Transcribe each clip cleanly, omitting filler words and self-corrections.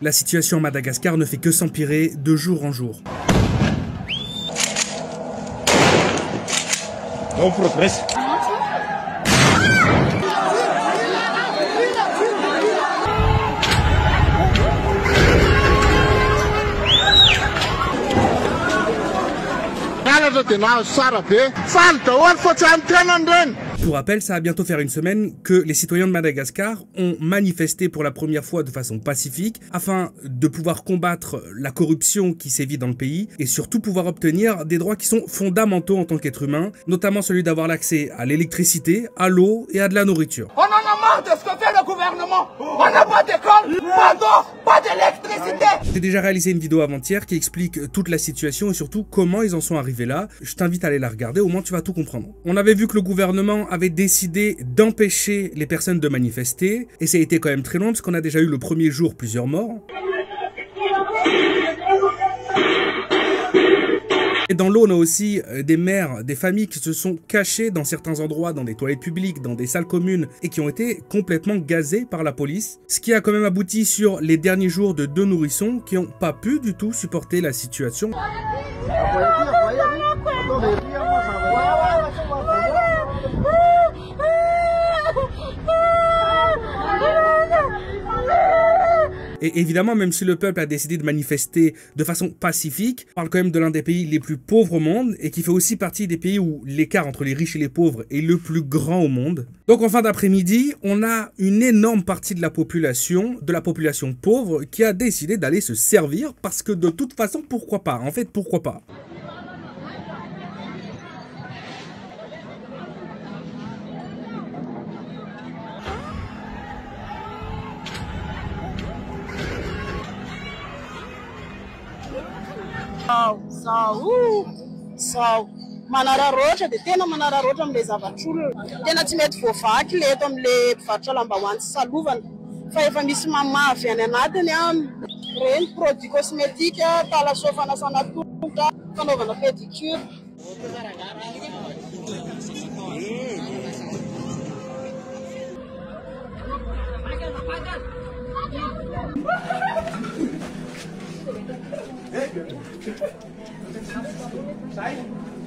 La situation à Madagascar ne fait que s'empirer de jour en jour. On progresse. Pour rappel, ça va bientôt faire une semaine que les citoyens de Madagascar ont manifesté pour la première fois de façon pacifique afin de pouvoir combattre la corruption qui sévit dans le pays et surtout pouvoir obtenir des droits qui sont fondamentaux en tant qu'être humain, notamment celui d'avoir l'accès à l'électricité, à l'eau et à de la nourriture. On en a marre de ce que fait le gouvernement. On n'a pas d'école, pas d'eau, pas d'électricité. J'ai déjà réalisé une vidéo avant-hier qui explique toute la situation et surtout comment ils en sont arrivés là. Je t'invite à aller la regarder, au moins tu vas tout comprendre. On avait vu que le gouvernement avait décidé d'empêcher les personnes de manifester et ça a été quand même très long parce qu'on a déjà eu le premier jour plusieurs morts. Et dans l'eau, on a aussi des mères, des familles qui se sont cachées dans certains endroits, dans des toilettes publiques, dans des salles communes et qui ont été complètement gazées par la police. Ce qui a quand même abouti sur les derniers jours de 2 nourrissons qui n'ont pas pu du tout supporter la situation. Et évidemment, même si le peuple a décidé de manifester de façon pacifique, on parle quand même de l'un des pays les plus pauvres au monde et qui fait aussi partie des pays où l'écart entre les riches et les pauvres est le plus grand au monde. Donc en fin d'après-midi, on a une énorme partie de la population pauvre, qui a décidé d'aller se servir parce que de toute façon, pourquoi pas? En fait, pourquoi pas? Sao manararoatra de tena manararoatra am'le zavatr'olona tena tsy mety voavaky le eto am'le mpivarotra lambahoany sy salovana fa efa misy mamavy any anatiny reny produit cosmétique talaso fanasana tongotra fanaovana pédicure.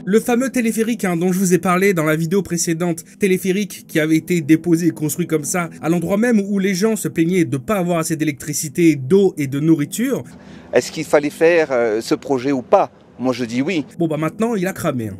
Le fameux téléphérique dont je vous ai parlé dans la vidéo précédente, téléphérique qui avait été déposé et construit comme ça, à l'endroit même où les gens se plaignaient de ne pas avoir assez d'électricité, d'eau et de nourriture. Est-ce qu'il fallait faire ce projet ou pas? Moi je dis oui. Bon bah maintenant il a cramé.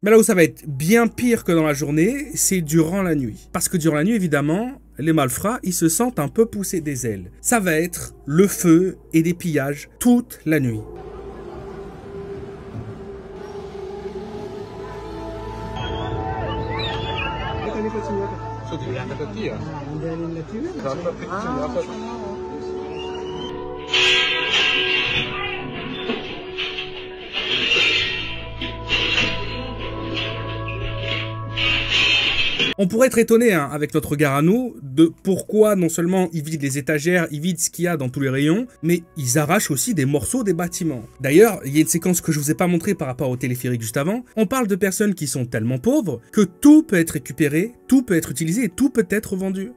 Mais là où ça va être bien pire que dans la journée, c'est durant la nuit. Parce que durant la nuit, évidemment, les malfrats, ils se sentent un peu pousser des ailes. Ça va être le feu et des pillages toute la nuit. On pourrait être étonné avec notre regard à nous de pourquoi non seulement ils vident les étagères, ils vident ce qu'il y a dans tous les rayons, mais ils arrachent aussi des morceaux des bâtiments. D'ailleurs, il y a une séquence que je vous ai pas montrée par rapport au téléphérique juste avant. On parle de personnes qui sont tellement pauvres que tout peut être récupéré, tout peut être utilisé et tout peut être vendu.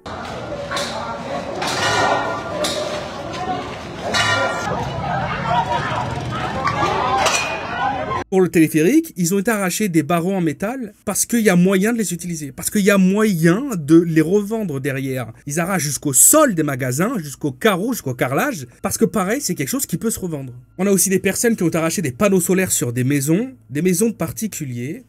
Pour le téléphérique, ils ont été arrachés des barreaux en métal parce qu'il y a moyen de les utiliser, parce qu'il y a moyen de les revendre derrière. Ils arrachent jusqu'au sol des magasins, jusqu'au carreau, jusqu'au carrelage, parce que pareil, c'est quelque chose qui peut se revendre. On a aussi des personnes qui ont arraché des panneaux solaires sur des maisons de particuliers.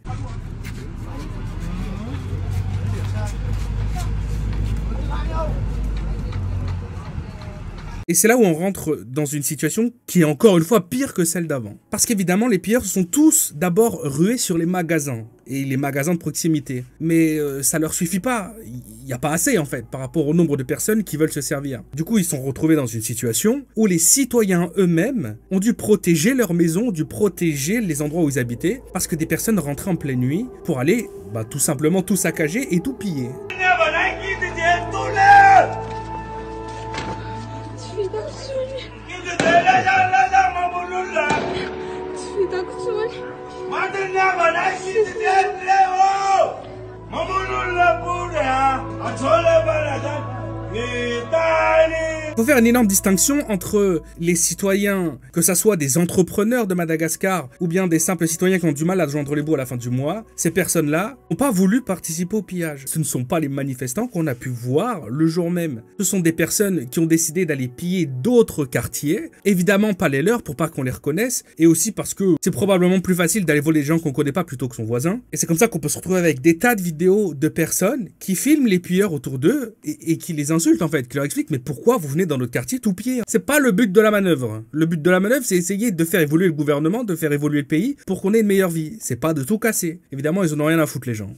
Et c'est là où on rentre dans une situation qui est encore une fois pire que celle d'avant. Parce qu'évidemment, les pilleurs sont tous d'abord rués sur les magasins et les magasins de proximité. Mais ça leur suffit pas. Il n'y a pas assez en fait par rapport au nombre de personnes qui veulent se servir. Du coup, ils sont retrouvés dans une situation où les citoyens eux-mêmes ont dû protéger leur maison, ont dû protéger les endroits où ils habitaient parce que des personnes rentraient en pleine nuit pour aller tout simplement tout saccager et tout piller. faut faire une énorme distinction entre les citoyens, que ça soit des entrepreneurs de Madagascar ou bien des simples citoyens qui ont du mal à joindre les bouts à la fin du mois. Ces personnes-là n'ont pas voulu participer au pillage. Ce ne sont pas les manifestants qu'on a pu voir le jour même. Ce sont des personnes qui ont décidé d'aller piller d'autres quartiers, évidemment pas les leurs pour pas qu'on les reconnaisse, et aussi parce que c'est probablement plus facile d'aller voler les gens qu'on connaît pas plutôt que son voisin. Et c'est comme ça qu'on peut se retrouver avec des tas de vidéos de personnes qui filment les pilleurs autour d'eux et qui les insultent en fait, qui leur expliquent mais pourquoi vous venez dans notre quartier tout piller? C'est pas le but de la manœuvre. Le but de la manœuvre c'est essayer de faire évoluer le gouvernement, de faire évoluer le pays pour qu'on ait une meilleure vie. C'est pas de tout casser. Évidemment ils en ont rien à foutre les gens.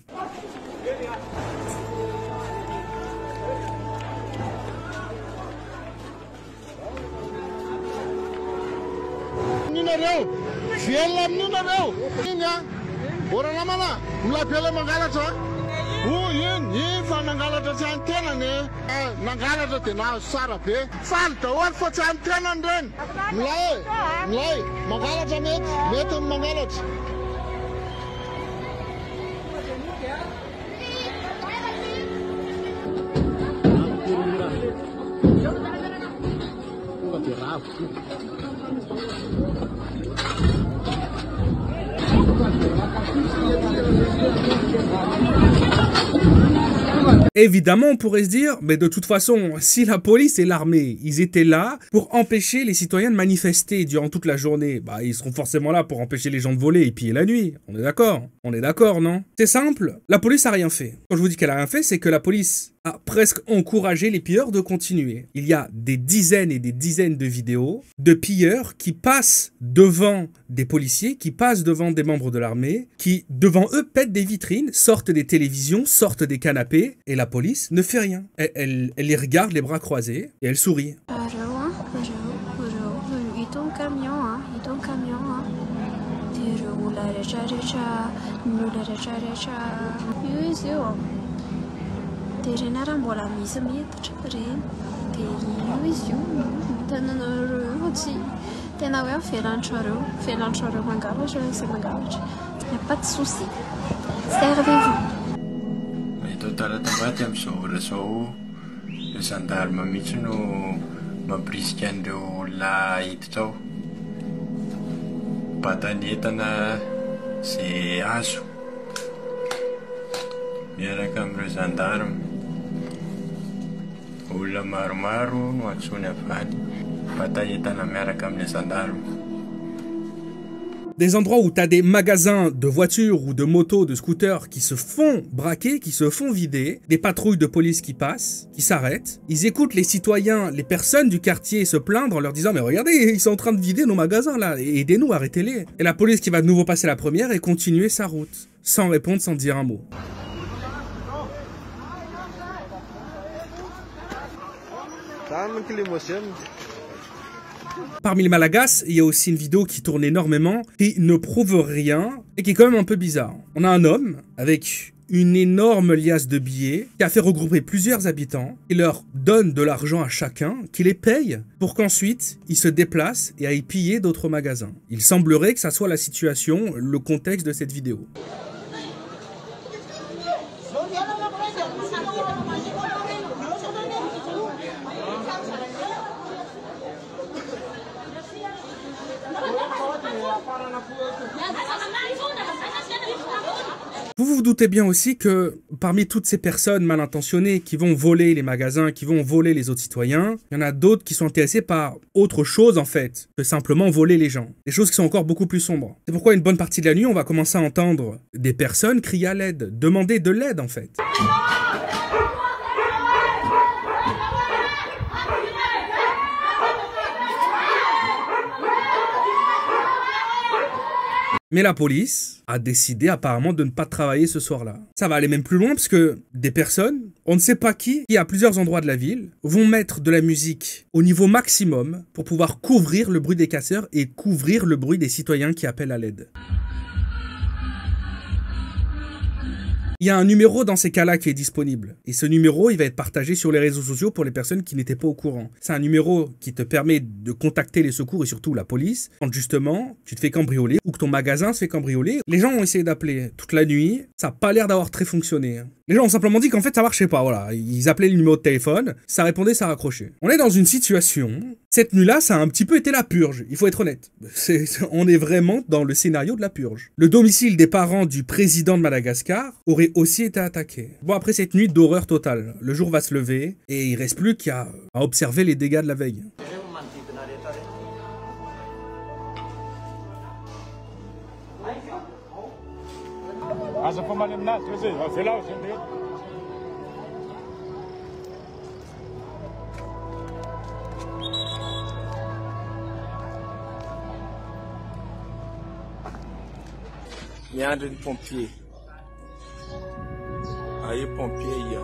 Évidemment, on pourrait se dire, mais de toute façon, si la police et l'armée, ils étaient là pour empêcher les citoyens de manifester durant toute la journée, bah ils seront forcément là pour empêcher les gens de voler et piller la nuit. On est d'accord? On est d'accord, non? C'est simple, la police a rien fait. Quand je vous dis qu'elle a rien fait, c'est que la police a presque encouragé les pilleurs de continuer. Il y a des dizaines et des dizaines de vidéos de pilleurs qui passent devant des policiers, qui passent devant des membres de l'armée, qui, devant eux, pètent des vitrines, sortent des télévisions, sortent des canapés, et la police ne fait rien. Elle les regarde les bras croisés, et elle sourit. Des endroits où tu as des magasins de voitures ou de motos, de scooters qui se font braquer, qui se font vider, des patrouilles de police qui passent, qui s'arrêtent, ils écoutent les citoyens, les personnes du quartier se plaindre en leur disant « Mais regardez, ils sont en train de vider nos magasins là, aidez-nous, arrêtez-les » Et la police qui va de nouveau passer la première et continuer sa route, sans répondre, sans dire un mot. Parmi les Malagasy, il y a aussi une vidéo qui tourne énormément, qui ne prouve rien et qui est quand même un peu bizarre. On a un homme avec une énorme liasse de billets qui a fait regrouper plusieurs habitants, qui leur donne de l'argent à chacun, qui les paye pour qu'ensuite ils se déplacent et aillent piller d'autres magasins. Il semblerait que ça soit la situation, le contexte de cette vidéo. Vous vous doutez bien aussi que parmi toutes ces personnes mal intentionnées qui vont voler les magasins, qui vont voler les autres citoyens, il y en a d'autres qui sont intéressés par autre chose en fait que simplement voler les gens. Des choses qui sont encore beaucoup plus sombres. C'est pourquoi une bonne partie de la nuit, on va commencer à entendre des personnes crier à l'aide, demander de l'aide en fait. Mais la police a décidé apparemment de ne pas travailler ce soir-là. Ça va aller même plus loin parce que des personnes, on ne sait pas qui à plusieurs endroits de la ville, vont mettre de la musique au niveau maximum pour pouvoir couvrir le bruit des casseurs et couvrir le bruit des citoyens qui appellent à l'aide. il y a un numéro dans ces cas-là qui est disponible. Et ce numéro, il va être partagé sur les réseaux sociaux pour les personnes qui n'étaient pas au courant. C'est un numéro qui te permet de contacter les secours et surtout la police quand justement tu te fais cambrioler ou que ton magasin se fait cambrioler. Les gens ont essayé d'appeler toute la nuit, ça n'a pas l'air d'avoir très fonctionné. Les gens ont simplement dit qu'en fait ça marchait pas, voilà. Ils appelaient le numéro de téléphone, ça répondait, ça raccrochait. On est dans une situation, cette nuit-là, ça a un petit peu été la purge, il faut être honnête. On est vraiment dans le scénario de la purge. Le domicile des parents du président de Madagascar aurait aussi été attaqué. Bon, après cette nuit d'horreur totale, le jour va se lever et il reste plus qu'à observer les dégâts de la veille. Il y a des pompiers. Il y a des pompiers hier.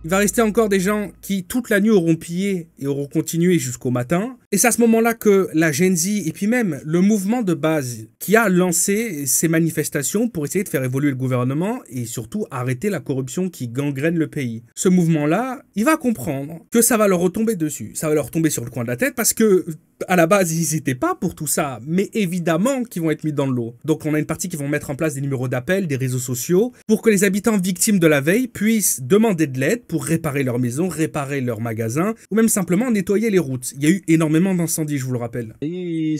Il va rester encore des gens qui, toute la nuit, auront pillé et auront continué jusqu'au matin. Et c'est à ce moment-là que la Gen Z et puis même le mouvement de base qui a lancé ces manifestations pour essayer de faire évoluer le gouvernement et surtout arrêter la corruption qui gangrène le pays. Ce mouvement-là, il va comprendre que ça va leur retomber dessus. Ça va leur tomber sur le coin de la tête parce que à la base, ils n'étaient pas pour tout ça, mais évidemment qu'ils vont être mis dans l'eau. Donc on a une partie qui vont mettre en place des numéros d'appel, des réseaux sociaux, pour que les habitants victimes de la veille puissent demander de l'aide pour réparer leur maison, réparer leur magasin, ou même simplement nettoyer les routes. Il y a eu énormément d'incendies, je vous le rappelle. Les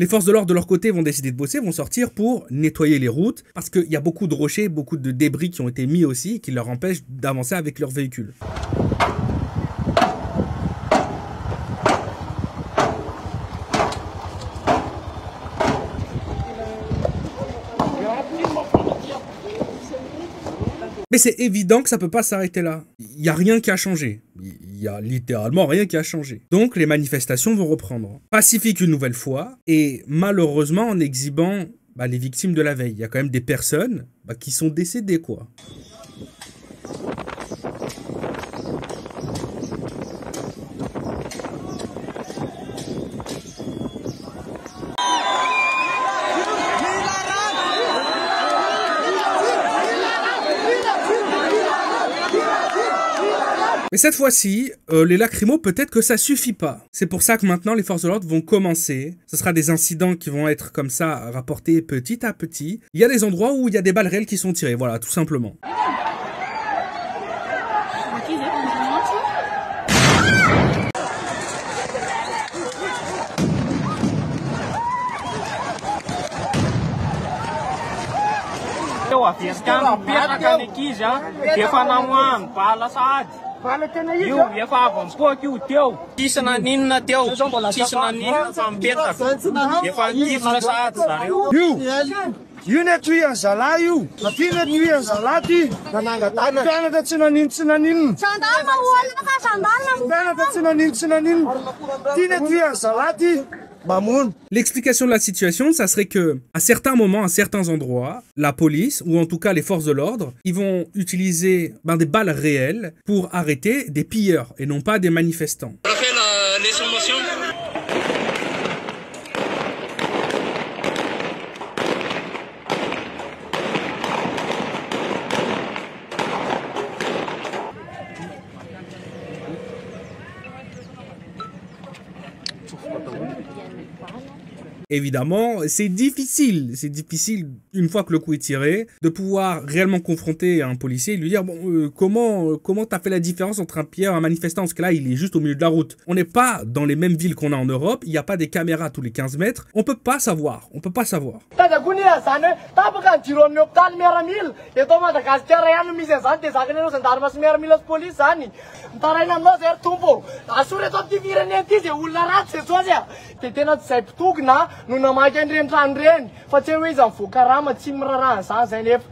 forces de l'ordre de leur côté vont décider de bosser, vont sortir pour nettoyer les routes, parce qu'il y a beaucoup de rochers, beaucoup de débris qui ont été mis aussi, qui leur empêchent d'avancer avec leurs véhicules. Mais c'est évident que ça peut pas s'arrêter là. Il y a rien qui a changé. Il y a littéralement rien qui a changé. Donc les manifestations vont reprendre. Pacifiques une nouvelle fois, et malheureusement en exhibant les victimes de la veille. Il y a quand même des personnes qui sont décédées, quoi. Mais cette fois-ci, les lacrymos, peut-être que ça suffit pas. C'est pour ça que maintenant, les forces de l'ordre vont commencer. Ce sera des incidents qui vont être comme ça, rapportés petit à petit. Il y a des endroits où il y a des balles réelles qui sont tirées, voilà, tout simplement. L'explication de la situation, ça serait que, à certains moments, à certains endroits, la police, ou en tout cas les forces de l'ordre, ils vont utiliser des balles réelles pour arrêter des pilleurs et non pas des manifestants. Évidemment, c'est difficile, une fois que le coup est tiré, de pouvoir réellement confronter un policier et lui dire comment t'as fait la différence entre un pilleur et un manifestant, parce que là il est juste au milieu de la route. On n'est pas dans les mêmes villes qu'on a en Europe, il n'y a pas des caméras tous les 15 mètres, on peut pas savoir.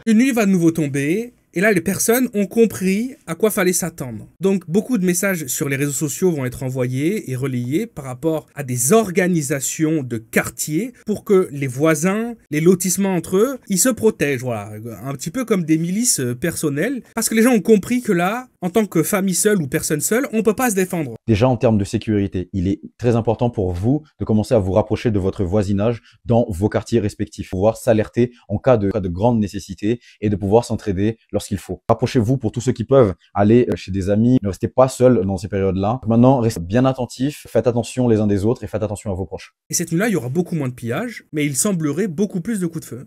Une nuit va de nouveau tomber Et là, les personnes ont compris à quoi fallait s'attendre. Donc, beaucoup de messages sur les réseaux sociaux vont être envoyés et relayés par rapport à des organisations de quartier pour que les voisins, les lotissements entre eux, ils se protègent, voilà. Un petit peu comme des milices personnelles. Parce que les gens ont compris que là, en tant que famille seule ou personne seule, on peut pas se défendre. Déjà, en termes de sécurité, il est très important pour vous de commencer à vous rapprocher de votre voisinage dans vos quartiers respectifs. Pouvoir s'alerter en cas de grande nécessité et de pouvoir s'entraider lorsqu'il faut. Rapprochez-vous pour tous ceux qui peuvent aller chez des amis. Ne restez pas seuls dans ces périodes-là. Maintenant, restez bien attentifs, faites attention les uns des autres et faites attention à vos proches. Et cette nuit-là, il y aura beaucoup moins de pillages, mais il semblerait beaucoup plus de coups de feu.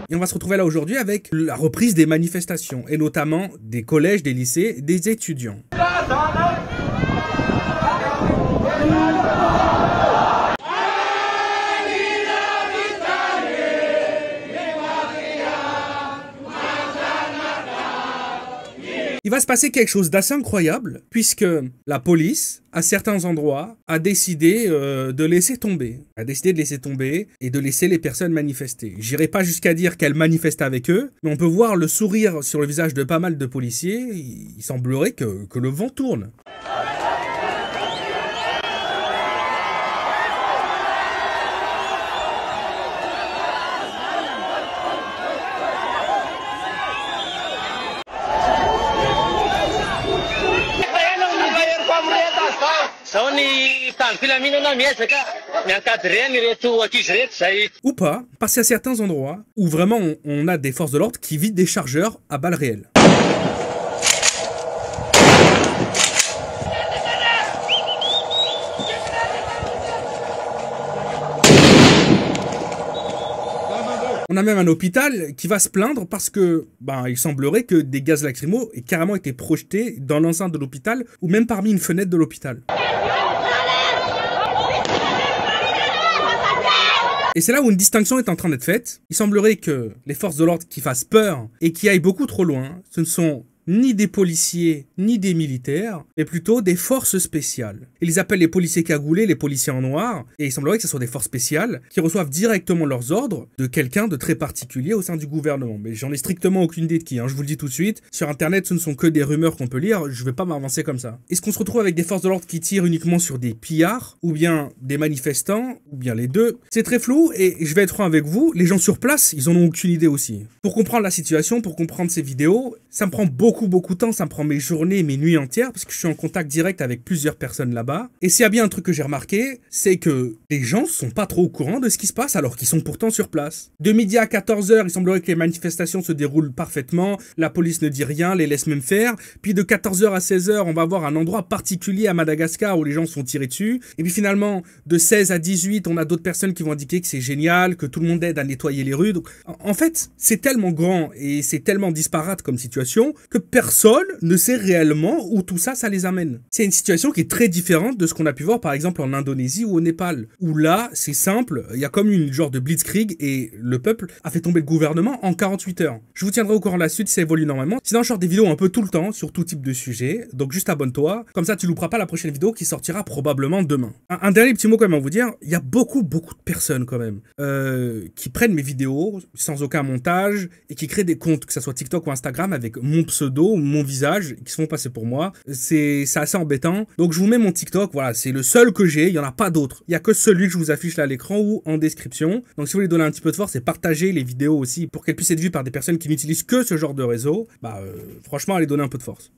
Et on va se retrouver là aujourd'hui avec la reprise des manifestations, et notamment des collèges, des lycées, des étudiants. Il va se passer quelque chose d'assez incroyable, puisque la police, à certains endroits, a décidé de laisser tomber. A décidé de laisser tomber et de laisser les personnes manifester. J'irai pas jusqu'à dire qu'elles manifestent avec eux, mais on peut voir le sourire sur le visage de pas mal de policiers. Il semblerait que le vent tourne. Ou pas, parce qu'il y a certains endroits où vraiment on a des forces de l'ordre qui vident des chargeurs à balles réelles. On a même un hôpital qui va se plaindre parce que, il semblerait que des gaz lacrymaux aient carrément été projetés dans l'enceinte de l'hôpital ou même parmi une fenêtre de l'hôpital. Et c'est là où une distinction est en train d'être faite. Il semblerait que les forces de l'ordre qui fassent peur et qui aillent beaucoup trop loin, ce ne sont ni des policiers, ni des militaires, mais plutôt des forces spéciales. Ils appellent les policiers cagoulés les policiers en noir, et il semblerait que ce soit des forces spéciales qui reçoivent directement leurs ordres de quelqu'un de très particulier au sein du gouvernement. Mais j'en ai strictement aucune idée de qui, je vous le dis tout de suite. Sur internet, ce ne sont que des rumeurs qu'on peut lire, je vais pas m'avancer comme ça. Est-ce qu'on se retrouve avec des forces de l'ordre qui tirent uniquement sur des pillards, ou bien des manifestants, ou bien les deux? C'est très flou, et je vais être franc avec vous, les gens sur place, ils en ont aucune idée aussi. Pour comprendre la situation, pour comprendre ces vidéos, ça me prend beaucoup de temps, ça me prend mes journées, mes nuits entières, parce que je suis en contact direct avec plusieurs personnes là-bas. Et s'il y a bien un truc que j'ai remarqué, c'est que les gens sont pas trop au courant de ce qui se passe, alors qu'ils sont pourtant sur place. De midi à 14h, il semblerait que les manifestations se déroulent parfaitement, la police ne dit rien, les laisse même faire, puis de 14h à 16h, on va avoir un endroit particulier à Madagascar où les gens sont tirés dessus, et puis finalement, de 16 à 18, on a d'autres personnes qui vont indiquer que c'est génial, que tout le monde aide à nettoyer les rues. Donc, en fait, c'est tellement grand et c'est tellement disparate comme situation que personne ne sait réellement où tout ça les amène. C'est une situation qui est très différente de ce qu'on a pu voir par exemple en Indonésie ou au Népal, où là, c'est simple, il y a comme une genre de blitzkrieg et le peuple a fait tomber le gouvernement en 48 heures. Je vous tiendrai au courant de la suite si ça évolue normalement. Sinon, je sors des vidéos un peu tout le temps sur tout type de sujet, donc juste abonne-toi, comme ça tu louperas pas la prochaine vidéo qui sortira probablement demain. Un dernier petit mot quand même à vous dire, il y a beaucoup de personnes quand même qui prennent mes vidéos sans aucun montage et qui créent des comptes, que ce soit TikTok ou Instagram, avec mon pseudo, mon visage, qui se font passer pour moi. C'est assez embêtant. Donc je vous mets mon TikTok, voilà, c'est le seul que j'ai, il n'y en a pas d'autres. Il n'y a que celui que je vous affiche là à l'écran ou en description. Donc si vous voulez donner un petit peu de force et partager les vidéos aussi pour qu'elles puissent être vues par des personnes qui n'utilisent que ce genre de réseau, franchement, allez donner un peu de force.